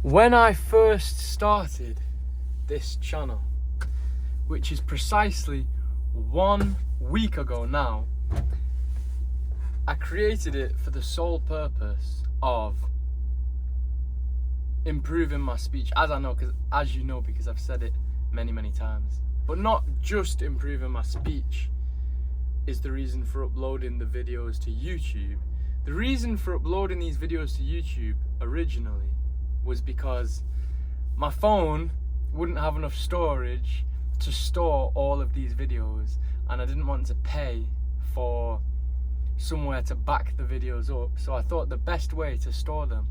When I first started this channel, which is precisely 1 week ago now, I created it for the sole purpose of improving my speech, as you know, because I've said it many times. But not just improving my speech is the reason for uploading the videos to YouTube. The reason for uploading these videos to YouTube originally was because my phone wouldn't have enough storage to store all of these videos, and I didn't want to pay for somewhere to back the videos up. So I thought the best way to store them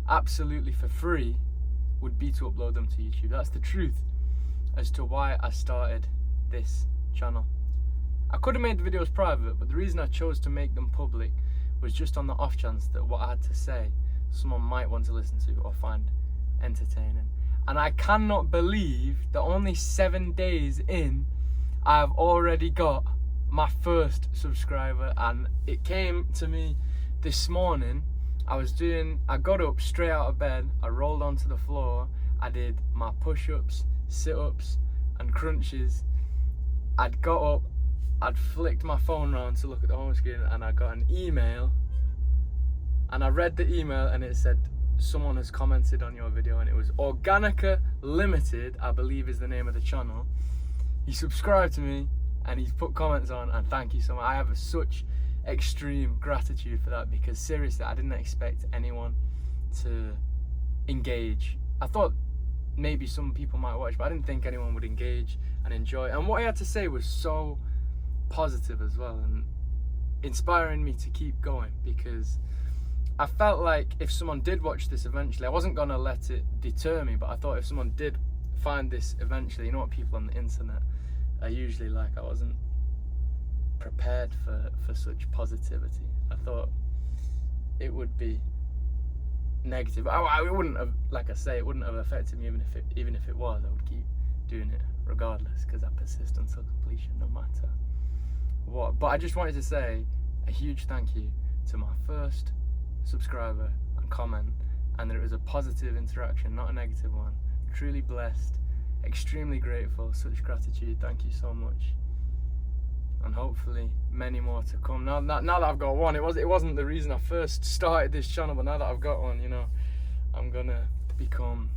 absolutely for free would be to upload them to YouTube. That's the truth as to why I started this channel. I could have made the videos private, but the reason I chose to make them public was just on the off chance that what I had to say someone might want to listen to or find entertaining. And I cannot believe that only 7 days in, I have already got my first subscriber, and it came to me this morning. I got up straight out of bed, I rolled onto the floor, I did my push-ups, sit-ups and crunches. I'd got up, I'd flicked my phone around to look at the home screen, and I got an email, and I read the email and it said, someone has commented on your video, and it was Organica Limited, I believe is the name of the channel. He subscribed to me and he's put comments on, and thank you so much. I have such extreme gratitude for that, because seriously, I didn't expect anyone to engage. I thought maybe some people might watch, but I didn't think anyone would engage and enjoy. And what he had to say was so positive as well, and inspiring me to keep going, because I felt like if someone did watch this eventually, I wasn't gonna let it deter me, but I thought if someone did find this eventually, you know what people on the internet are usually like, I wasn't prepared for such positivity. I thought it would be negative. It wouldn't have, like I say, it wouldn't have affected me even if it was. I would keep doing it regardless, because I persist until completion, no matter what. But I just wanted to say a huge thank you to my first subscriber and comment, and that it was a positive interaction, not a negative one. Truly blessed, extremely grateful, such gratitude. Thank you so much, and hopefully many more to come. Now that I've got one, it wasn't the reason I first started this channel, but now that I've got one, you know, I'm gonna become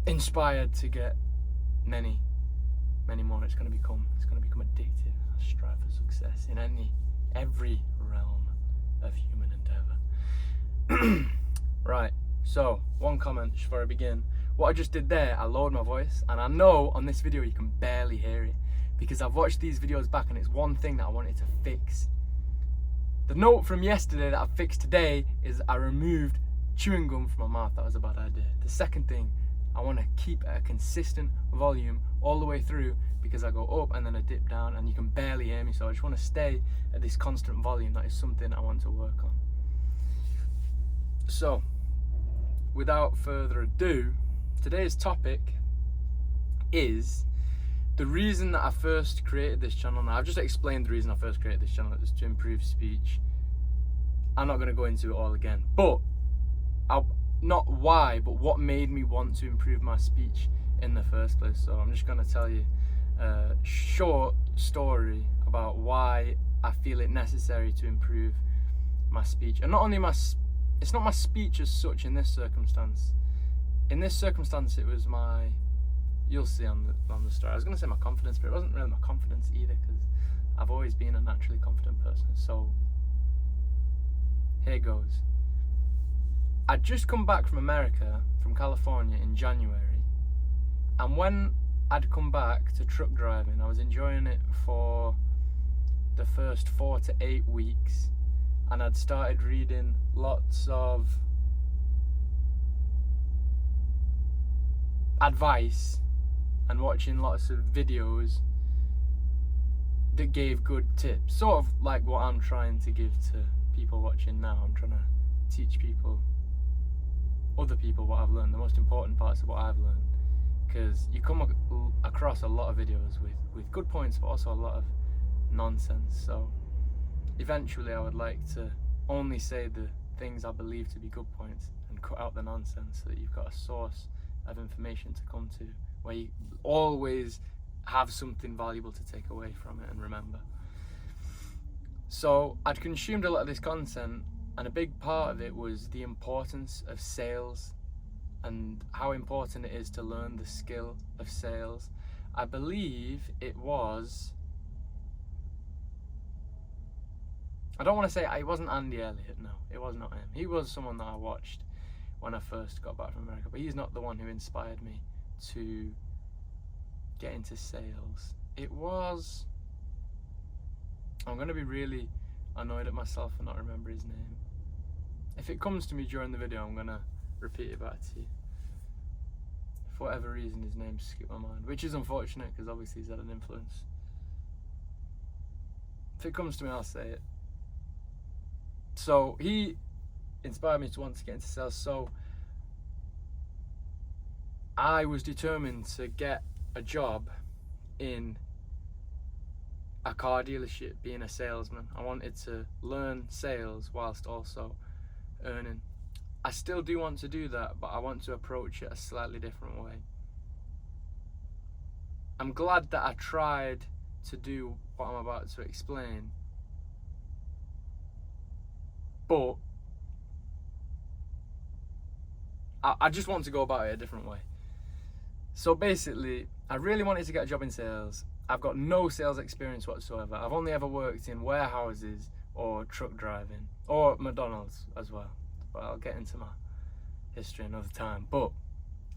inspired to get many more. It's gonna become addictive. I strive for success in every realm of human endeavor. Right, so one comment before I begin. What I just did there, I lowered my voice, and I know on this video you can barely hear it, because I've watched these videos back and it's one thing that I wanted to fix. The note from yesterday that I fixed today is I removed chewing gum from my mouth. That was a bad idea. The second thing, I want to keep a consistent volume all the way through, because I go up and then I dip down and you can barely hear me. So I just want to stay at this constant volume. That is something I want to work on. So, without further ado, today's topic is the reason that I first created this channel. Now, I've just explained the reason I first created this channel. It was to improve speech. I'm not going to go into it all again, but not why, but what made me want to improve my speech in the first place. So I'm just going to tell you a short story about why I feel it necessary to improve my speech. And not only it's not my speech as such in this circumstance. In this circumstance, it was you'll see on the story. I was going to say my confidence, but it wasn't really my confidence either, because I've always been a naturally confident person. So here goes. I'd just come back from America, from California, in January, and when I'd come back to truck driving, I was enjoying it for the first 4 to 8 weeks, and I'd started reading lots of advice and watching lots of videos that gave good tips, sort of like what I'm trying to give to people watching now. I'm trying to teach other people what I've learned, the most important parts of what I've learned, because you come across a lot of videos with good points, but also a lot of nonsense. So eventually I would like to only say the things I believe to be good points and cut out the nonsense, so that you've got a source of information to come to where you always have something valuable to take away from it and remember. So I'd consumed a lot of this content, and a big part of it was the importance of sales and how important it is to learn the skill of sales. I believe it was, I don't want to say, it wasn't Andy Elliott, no, it was not him. He was someone that I watched when I first got back from America, but he's not the one who inspired me to get into sales. It was, I'm going to be really annoyed at myself for not remembering his name. If it comes to me during the video, I'm going to repeat it back to you. For whatever reason, his name skipped my mind, which is unfortunate because obviously he's had an influence. If it comes to me, I'll say it. So he inspired me to want to get into sales. So I was determined to get a job in a car dealership, being a salesman. I wanted to learn sales whilst also earning. I still do want to do that, but I want to approach it a slightly different way. I'm glad that I tried to do what I'm about to explain, but I just want to go about it a different way. So basically, I really wanted to get a job in sales. I've got no sales experience whatsoever. I've only ever worked in warehouses or truck driving, or McDonald's as well. But I'll get into my history another time. But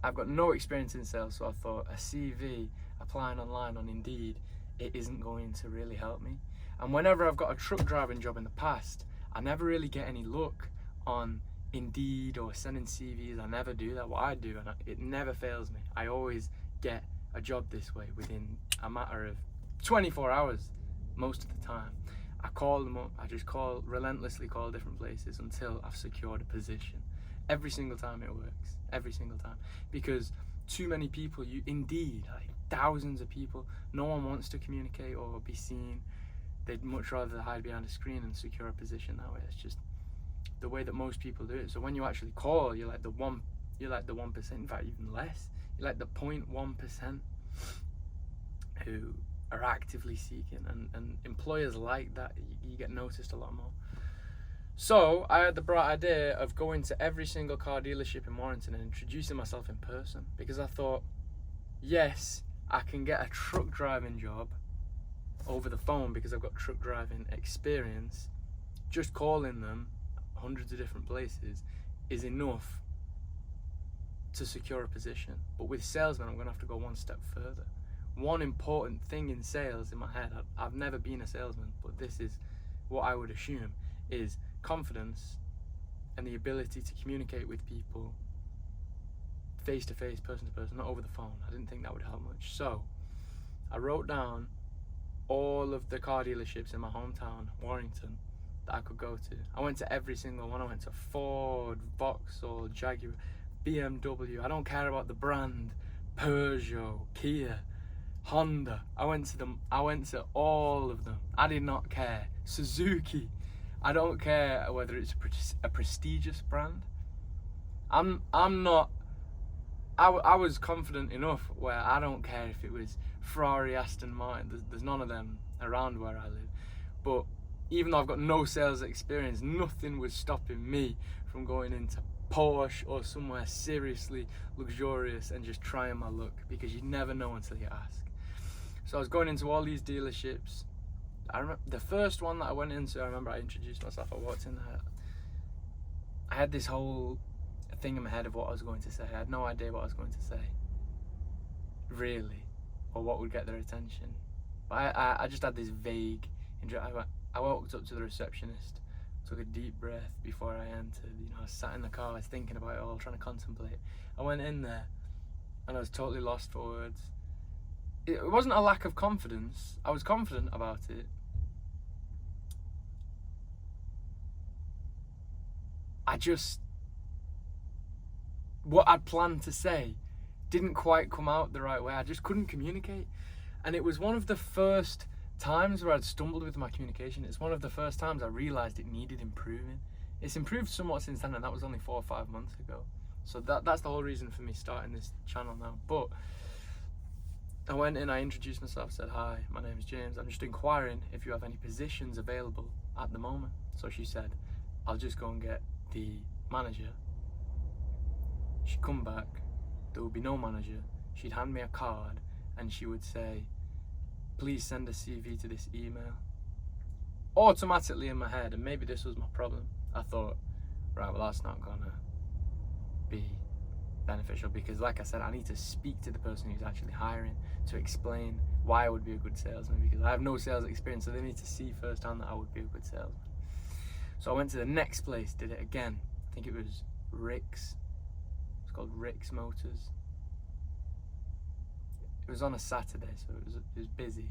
I've got no experience in sales, so I thought a CV applying online on Indeed, it isn't going to really help me. And whenever I've got a truck driving job in the past, I never really get any luck on Indeed or sending CVs. I never do that. What I do, and it never fails me. I always get a job this way within a matter of 24 hours most of the time. I call them up, I just relentlessly call different places until I've secured a position. Every single time it works, every single time. Because too many people, Indeed, like thousands of people, no one wants to communicate or be seen. They'd much rather hide behind a screen and secure a position that way. It's just the way that most people do it. So when you actually call, you're like the 1%, in fact even less. You're like the 0.1% who are actively seeking, and employers like that. You get noticed a lot more. So I had the bright idea of going to every single car dealership in Warrington and introducing myself in person, because I thought, yes, I can get a truck driving job over the phone because I've got truck driving experience. Just calling them hundreds of different places is enough to secure a position. But with salesmen, I'm going to have to go one step further. One important thing in sales in my head, I've never been a salesman, but this is what I would assume, is confidence and the ability to communicate with people face to face, person to person, not over the phone. I didn't think that would help much. So I wrote down all of the car dealerships in my hometown, Warrington, that I could go to. I went to every single one. I went to Ford, Vauxhall, Jaguar, BMW. I don't care about the brand. Peugeot, Kia, Honda. I went to all of them. I did not care. Suzuki. I don't care whether it's a prestigious brand. I'm not. I was confident enough where I don't care if it was Ferrari, Aston Martin. There's none of them around where I live. But even though I've got no sales experience, nothing was stopping me from going into Porsche or somewhere seriously luxurious and just trying my luck, because you never know until you ask. So I was going into all these dealerships. I remember the first one that I went into, I remember I introduced myself, I walked in there. I had this whole thing in my head of what I was going to say. I had no idea what I was going to say, really, or what would get their attention. But I just had this vague I walked up to the receptionist, took a deep breath before I entered. I sat in the car, I was thinking about it all, trying to contemplate. I went in there and I was totally lost for words. It wasn't a lack of confidence. I was confident about it. What I'd planned to say didn't quite come out the right way. I just couldn't communicate. And it was one of the first times where I'd stumbled with my communication. It's one of the first times I realised it needed improving. It's improved somewhat since then, and that was only 4 or 5 months ago. So that's the whole reason for me starting this channel now. But I went in, I introduced myself, said, "Hi, my name's James. I'm just inquiring if you have any positions available at the moment." So she said, "I'll just go and get the manager." She'd come back, there would be no manager. She'd hand me a card and she would say, "Please send a CV to this email." Automatically in my head, and maybe this was my problem, I thought, right, well, that's not gonna be beneficial, because like I said, I need to speak to the person who's actually hiring to explain why I would be a good salesman, because I have no sales experience, so they need to see firsthand that I would be a good salesman. So I went to the next place, did it again. I think it was Rick's. It's called Rick's Motors. It was on a Saturday, so it was busy.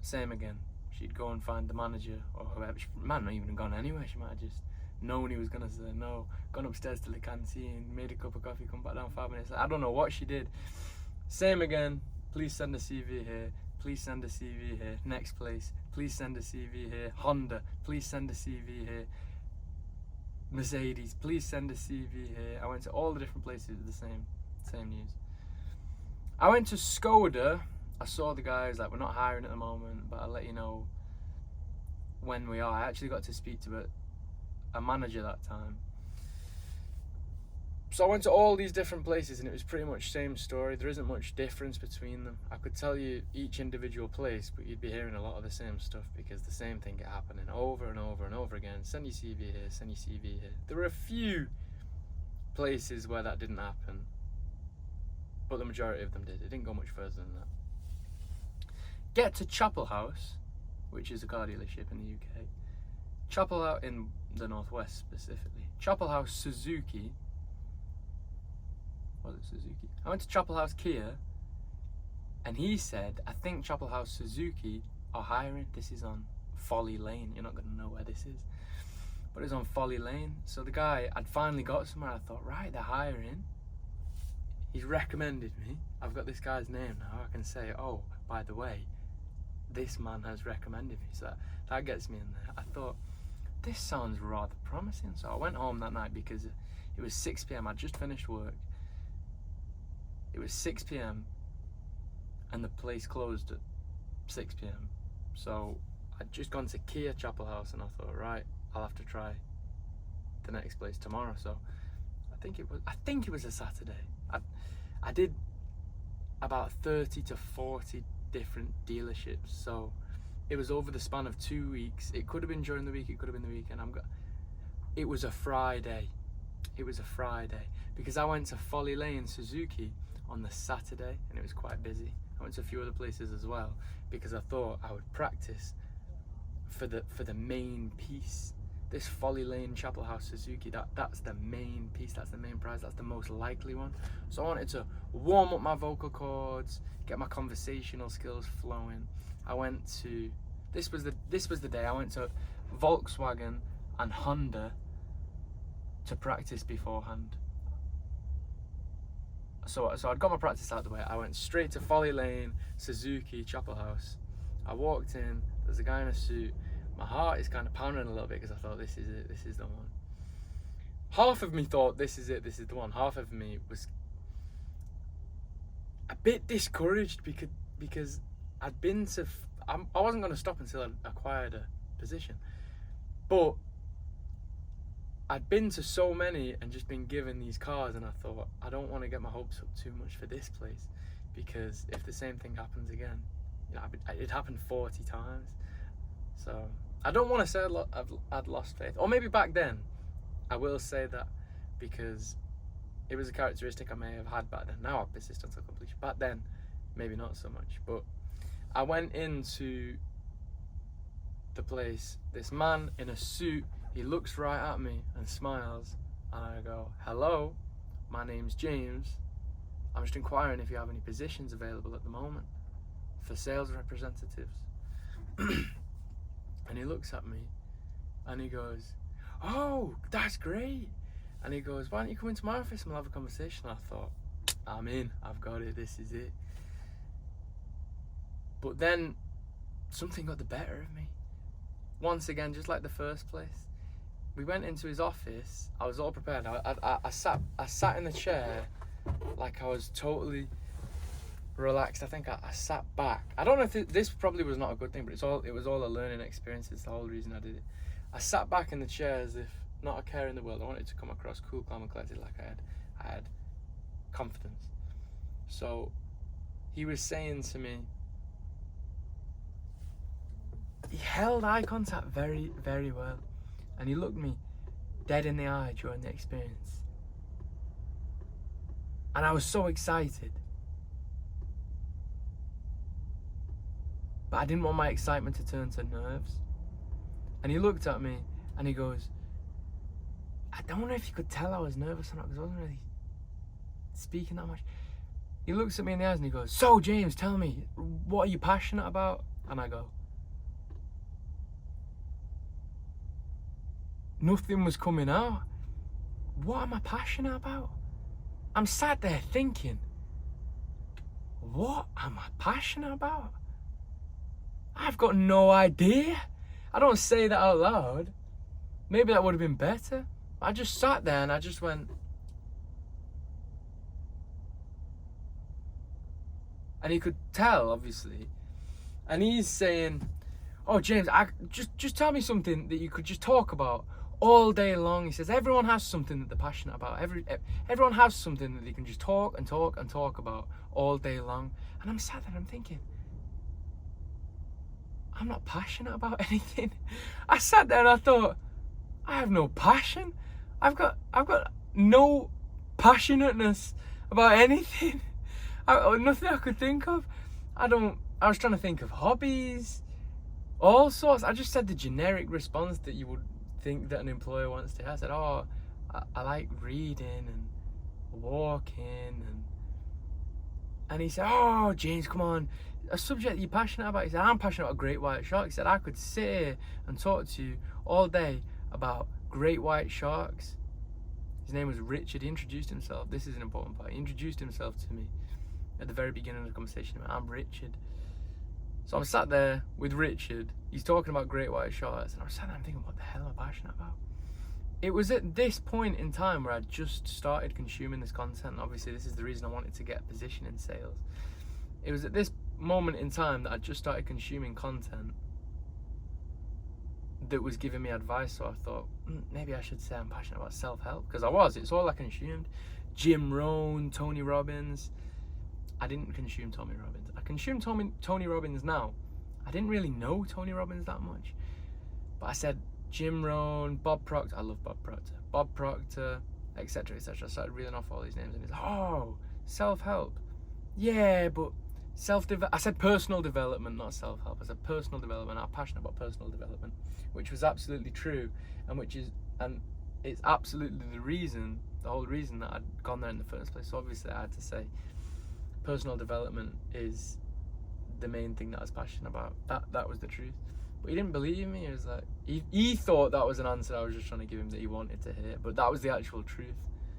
Same again. She'd go and find the manager or whoever. She might not even have gone anywhere. She might have just known he was gonna say no, gone upstairs to the canteen, made a cup of coffee, come back down 5 minutes. I don't know what she did. Same again. "Please send a CV here. Please send a CV here." Next place. "Please send a CV here." Honda. "Please send a CV here." Mercedes. "Please send a CV here." I went to all the different places with the same news. I went to Skoda. I saw the guys, like, "We're not hiring at the moment, but I'll let you know when we are." I actually got to speak to a manager that time. So I went to all these different places and it was pretty much same story. There isn't much difference between them. I could tell you each individual place, but you'd be hearing a lot of the same stuff, because the same thing kept happening over and over and over again. "Send your CV here, send your CV here." There were a few places where that didn't happen, but the majority of them did. It didn't go much further than that. Get to Chapel House, which is a car dealership in the UK. Chapel House in the Northwest specifically. Chapel House Suzuki. Was it Suzuki? I went to Chapel House Kia, and he said, "I think Chapel House Suzuki are hiring." This is on Folly Lane. You're not going to know where this is, but it's on Folly Lane. So the guy, I'd finally got somewhere. I thought, right, they're hiring. He's recommended me. I've got this guy's name now. I can say, "Oh, by the way, this man has recommended me." So that gets me in there. I thought, this sounds rather promising. So I went home that night because it was 6 p.m. I'd just finished work. It was 6 p.m. and the place closed at 6 p.m. So I'd just gone to Kia Chapel House and I thought, right, I'll have to try the next place tomorrow. So I think it was a Saturday. I did about 30 to 40 different dealerships. So it was over the span of 2 weeks. It could have been during the week, it could have been the weekend. It was a Friday. It was a Friday because I went to Folly Lane Suzuki on the Saturday and it was quite busy. I went to a few other places as well because I thought I would practice for the main piece. This Folly Lane Chapel House Suzuki, that's the main piece, that's the main prize, that's the most likely one. So I wanted to warm up my vocal cords, get my conversational skills flowing. I went to, this was the day I went to Volkswagen and Honda to practice beforehand. So I'd got my practice out of the way. I went straight to Folly Lane, Suzuki, Chapel House. I walked in, there's a guy in a suit. My heart is kind of pounding a little bit because I thought, this is it, this is the one. Half of me thought, this is it, this is the one. Half of me was a bit discouraged because I'd been to, I wasn't going to stop until I acquired a position. But I'd been to so many and just been given these cars, and I thought, I don't want to get my hopes up too much for this place, because if the same thing happens again, you know, it happened 40 times. So I don't want to say I'd lost faith, or maybe back then. I will say that because it was a characteristic I may have had back then. Now I persist until completion. Back then, maybe not so much. But I went into the place. This man in a suit, he looks right at me and smiles, and I go, "Hello, my name's James. I'm just inquiring if you have any positions available at the moment for sales representatives." And he looks at me and he goes, "Oh, that's great." And he goes, "Why don't you come into my office and we'll have a conversation?" I thought, I'm in, I've got it, this is it. But then something got the better of me. Once again, just like the first place, we went into his office. I was all prepared. I sat in the chair like I was totally relaxed. I think I sat back. I don't know if this probably was not a good thing, but it was all a learning experience. It's the whole reason I did it. I sat back in the chair as if not a care in the world. I wanted to come across cool, calm, and collected, like I had confidence. So he was saying to me, he held eye contact very, very well, and he looked me dead in the eye during the experience, and I was so excited, but I didn't want my excitement to turn to nerves. And he looked at me and he goes, I don't know if you could tell I was nervous or not, because I wasn't really speaking that much. He looks at me in the eyes and he goes, so James, tell me, what are you passionate about? And I go, nothing was coming out. What am I passionate about? I'm sat there thinking, what am I passionate about? I've got no idea. I don't say that out loud. Maybe that would have been better. I just sat there and I just went. And he could tell, obviously. And he's saying, oh, James, just tell me something that you could just talk about all day long. He says, everyone has something that they're passionate about. Everyone has something that they can just talk and talk and talk about all day long. And I'm sat there and I'm thinking, I'm not passionate about anything. I sat there and I thought, I have no passion. I've got no passionateness about anything. Nothing I could think of. I was trying to think of hobbies, all sorts. I just said the generic response that you would think that an employer wants to hear. I said, oh, I like reading and walking, and he said, oh, James, come on, a subject you're passionate about. He said, I'm passionate about great white sharks. He said, I could sit here and talk to you all day about great white sharks. His name was Richard. He introduced himself. This is an important part. He introduced himself to me at the very beginning of the conversation. I'm Richard. So I'm sat there with Richard. He's talking about great white sharks, and I'm sat there and thinking, what the hell am I passionate about? It was at this point in time where I just started consuming this content, and obviously this is the reason I wanted to get a position in sales. It was at this moment in time that I just started consuming content that was giving me advice. So I thought, maybe I should say I'm passionate about self-help, because I was. It's all I consumed. Jim Rohn, Tony Robbins. I didn't consume Tony Robbins. I consume Tony Robbins now. I didn't really know Tony Robbins that much, but I said Jim Rohn, Bob Proctor. I love Bob Proctor. Bob Proctor, etc., etc. I started reeling off all these names, and he's like, oh, self-help. Yeah, but I said personal development, not self-help. I said personal development. I'm passionate about personal development, which was absolutely true, and it's absolutely the whole reason that I'd gone there in the first place. So obviously I had to say personal development is the main thing that I was passionate about. That was the truth. But he didn't believe me. He was like, he thought that was an answer I was just trying to give him that he wanted to hear, but that was the actual truth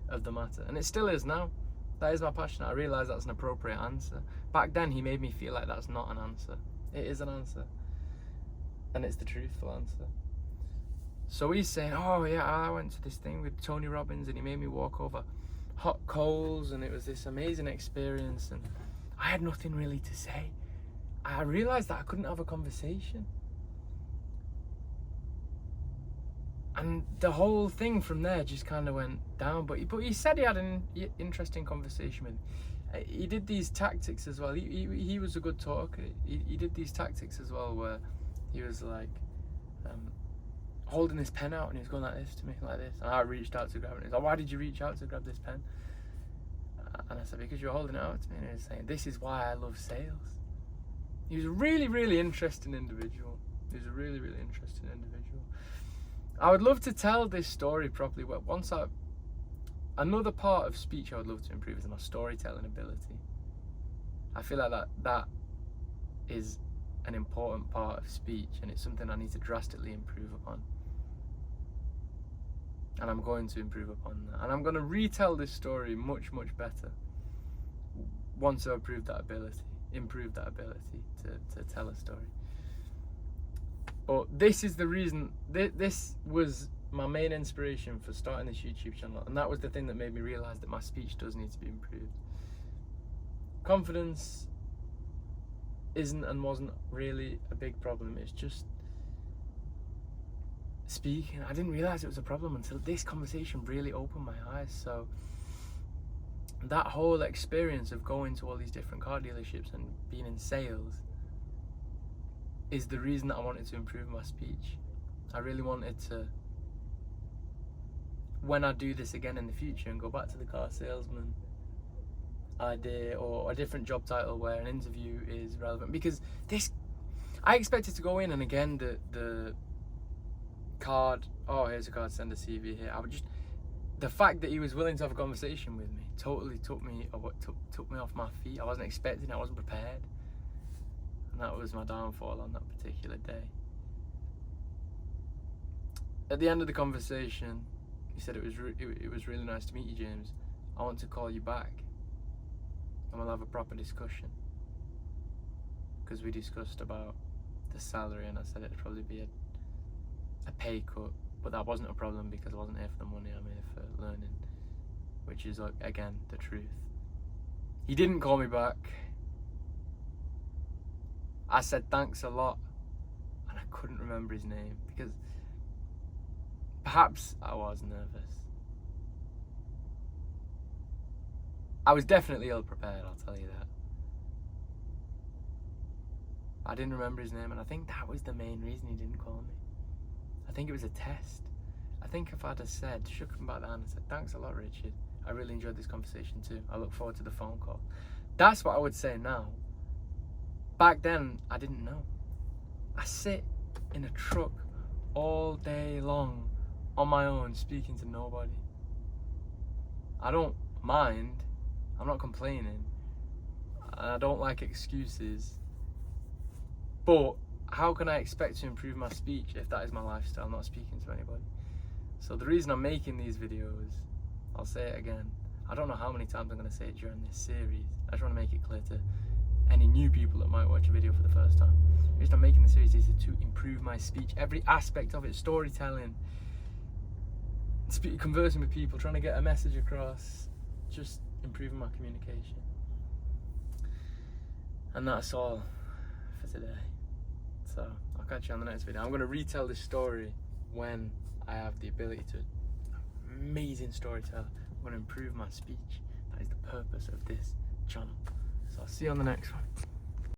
of the matter, and it still is now. That is my passion. I realise that's an appropriate answer. Back then, he made me feel like that's not an answer. It is an answer, and it's the truthful answer. So he's saying, oh yeah, I went to this thing with Tony Robbins, and he made me walk over hot coals, and it was this amazing experience, and I had nothing really to say. I realised that I couldn't have a conversation. And the whole thing from there just kind of went down. But he said he had an interesting conversation with me. He did these tactics as well. He was a good talker. He did these tactics as well where he was like holding this pen out, and he was going like this to me, like this. And I reached out to grab it. He's like, why did you reach out to grab this pen? And I said, because you're holding it out to me. And he was saying, this is why I love sales. He was a really, really interesting individual. I would love to tell this story properly. Another part of speech I would love to improve is my storytelling ability. I feel like that is an important part of speech, and it's something I need to drastically improve upon. And I'm going to improve upon that. And I'm going to retell this story much, much better once I've improved that ability to tell a story. But this is the reason, this was my main inspiration for starting this YouTube channel, and that was the thing that made me realize that my speech does need to be improved. Confidence isn't and wasn't really a big problem. It's just speaking. I didn't realize it was a problem until this conversation really opened my eyes. So that whole experience of going to all these different car dealerships and being in sales is the reason that I wanted to improve my speech. I really wanted to, when I do this again in the future and go back to the car salesman idea or a different job title where an interview is relevant, because I expected to go in and again the card, oh here's a card, send a CV here. The fact that he was willing to have a conversation with me totally took me off my feet. I wasn't expecting it, I wasn't prepared, and that was my downfall on that particular day. At the end of the conversation, he said it was really nice to meet you, James. I want to call you back and we'll have a proper discussion, because we discussed about the salary and I said it'd probably be a pay cut, but that wasn't a problem because I wasn't here for the money, I'm here for learning, which is again the truth. He didn't call me back. I said thanks a lot and I couldn't remember his name because perhaps I was nervous. I was definitely ill prepared, I'll tell you that. I didn't remember his name, and I think that was the main reason he didn't call me. I think it was a test. I think if I'd have shook him back the hand and said, thanks a lot, Richard. I really enjoyed this conversation too. I look forward to the phone call. That's what I would say now. Back then, I didn't know. I sit in a truck all day long on my own, speaking to nobody. I don't mind. I'm not complaining. I don't like excuses. But how can I expect to improve my speech if that is my lifestyle, not speaking to anybody? So the reason I'm making these videos, I'll say it again, I don't know how many times I'm going to say it during this series. I just want to make it clear to any new people that might watch a video for the first time. The reason I'm making the series is to improve my speech, every aspect of it, storytelling, conversing with people, trying to get a message across, just improving my communication. And that's all for today. So I'll catch you on the next video. I'm going to retell this story when I have the ability to. Amazing storyteller. I'm going to improve my speech. That is the purpose of this channel. So I'll see you on the next one.